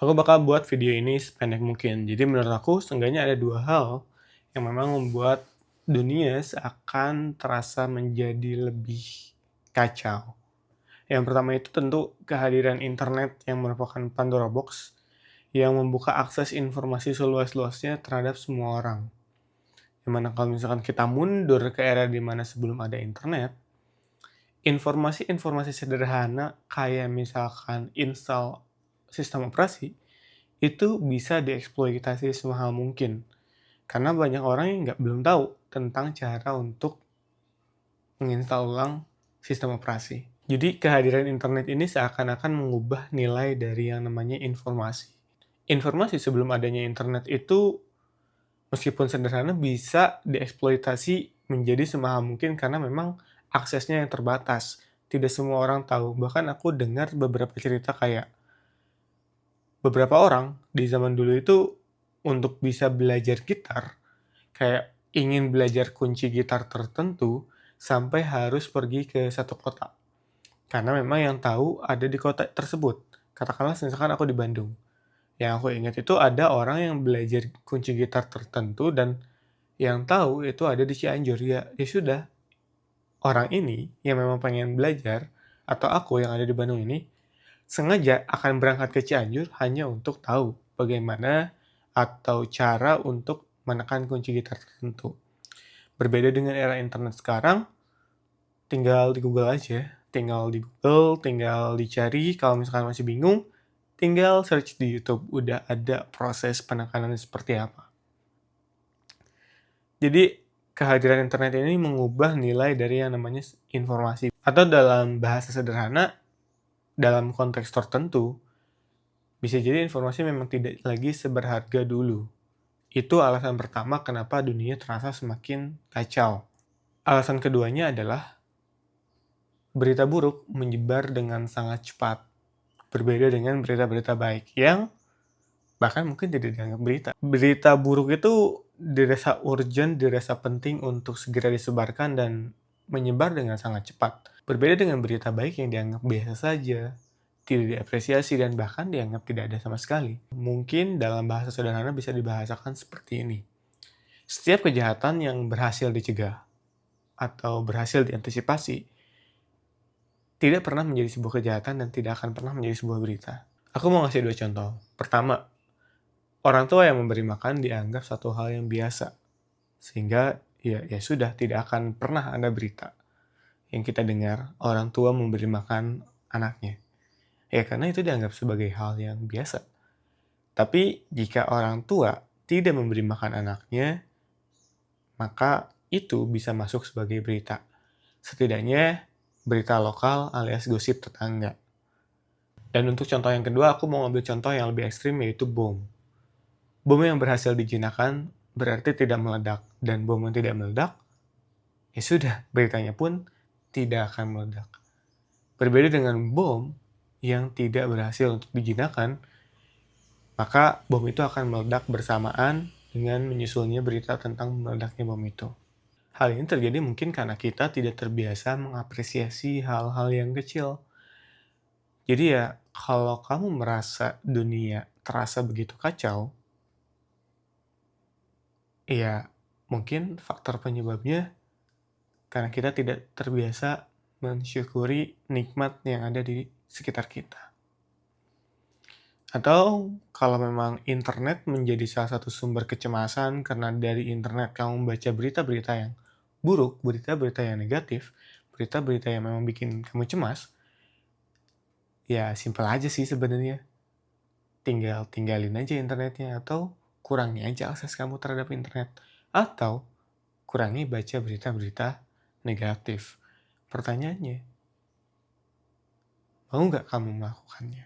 Aku bakal buat video ini sependek mungkin. Jadi menurut aku seenggaknya ada dua hal yang memang membuat dunia seakan terasa menjadi lebih kacau. Yang pertama itu tentu kehadiran internet yang merupakan Pandora Box yang membuka akses informasi seluas-luasnya terhadap semua orang. Dimana kalau misalkan kita mundur ke era dimana sebelum ada internet, informasi-informasi sederhana kayak misalkan install sistem operasi itu bisa dieksploitasi semahal mungkin. Karena banyak orang yang belum tahu tentang cara untuk menginstal ulang sistem operasi. Jadi kehadiran internet ini seakan-akan mengubah nilai dari yang namanya informasi. Informasi sebelum adanya internet itu meskipun sederhana bisa dieksploitasi menjadi semahal mungkin karena memang aksesnya yang terbatas. Tidak semua orang tahu. Bahkan aku dengar beberapa cerita kayak beberapa orang di zaman dulu itu untuk bisa belajar gitar, kayak ingin belajar kunci gitar tertentu sampai harus pergi ke satu kota. Karena memang yang tahu ada di kota tersebut. Katakanlah misalkan aku di Bandung. Yang aku ingat itu ada orang yang belajar kunci gitar tertentu dan yang tahu itu ada di Cianjur. Ya sudah, orang ini yang memang pengen belajar atau aku yang ada di Bandung ini sengaja akan berangkat ke Cianjur hanya untuk tahu bagaimana atau cara untuk menekan kunci gitar tertentu. Berbeda dengan era internet sekarang, tinggal di Google aja. Tinggal di Google, tinggal dicari, kalau misalkan masih bingung, tinggal search di YouTube, udah ada proses penekanannya seperti apa. Jadi, kehadiran internet ini mengubah nilai dari yang namanya informasi. Atau dalam bahasa sederhana, dalam konteks tertentu, bisa jadi informasi memang tidak lagi seberharga dulu. Itu alasan pertama kenapa dunia terasa semakin kacau. Alasan keduanya adalah berita buruk menyebar dengan sangat cepat. Berbeda dengan berita-berita baik yang bahkan mungkin tidak dianggap berita. Berita buruk itu dirasa urgent, dirasa penting untuk segera disebarkan dan menyebar dengan sangat cepat. Berbeda dengan berita baik yang dianggap biasa saja, tidak diapresiasi, dan bahkan dianggap tidak ada sama sekali. Mungkin dalam bahasa sederhana bisa dibahasakan seperti ini. Setiap kejahatan yang berhasil dicegah atau berhasil diantisipasi tidak pernah menjadi sebuah kejahatan dan tidak akan pernah menjadi sebuah berita. Aku mau ngasih dua contoh. Pertama, orang tua yang memberi makan dianggap satu hal yang biasa. Sehingga ya sudah tidak akan pernah ada berita yang kita dengar orang tua memberi makan anaknya. Ya karena itu dianggap sebagai hal yang biasa. Tapi jika orang tua tidak memberi makan anaknya, maka itu bisa masuk sebagai berita. Setidaknya berita lokal alias gosip tetangga. Dan untuk contoh yang kedua, aku mau ambil contoh yang lebih ekstrim yaitu bom. Bom yang berhasil dijinakkan berarti tidak meledak. Dan bom yang tidak meledak, ya sudah, beritanya pun tidak akan meledak. Berbeda dengan bom yang tidak berhasil untuk dijinakkan, maka bom itu akan meledak bersamaan dengan menyusulnya berita tentang meledaknya bom itu. Hal ini terjadi mungkin karena kita tidak terbiasa mengapresiasi hal-hal yang kecil. Jadi ya, kalau kamu merasa dunia terasa begitu kacau, ya mungkin faktor penyebabnya karena kita tidak terbiasa mensyukuri nikmat yang ada di sekitar kita. Atau kalau memang internet menjadi salah satu sumber kecemasan karena dari internet kamu membaca berita-berita yang buruk, berita-berita yang negatif, berita-berita yang memang bikin kamu cemas, ya simpel aja sih sebenarnya. Tinggal tinggalin aja internetnya atau kurangi aja akses kamu terhadap internet. Atau kurangi baca berita-berita negatif. Pertanyaannya, mau nggak kamu melakukannya?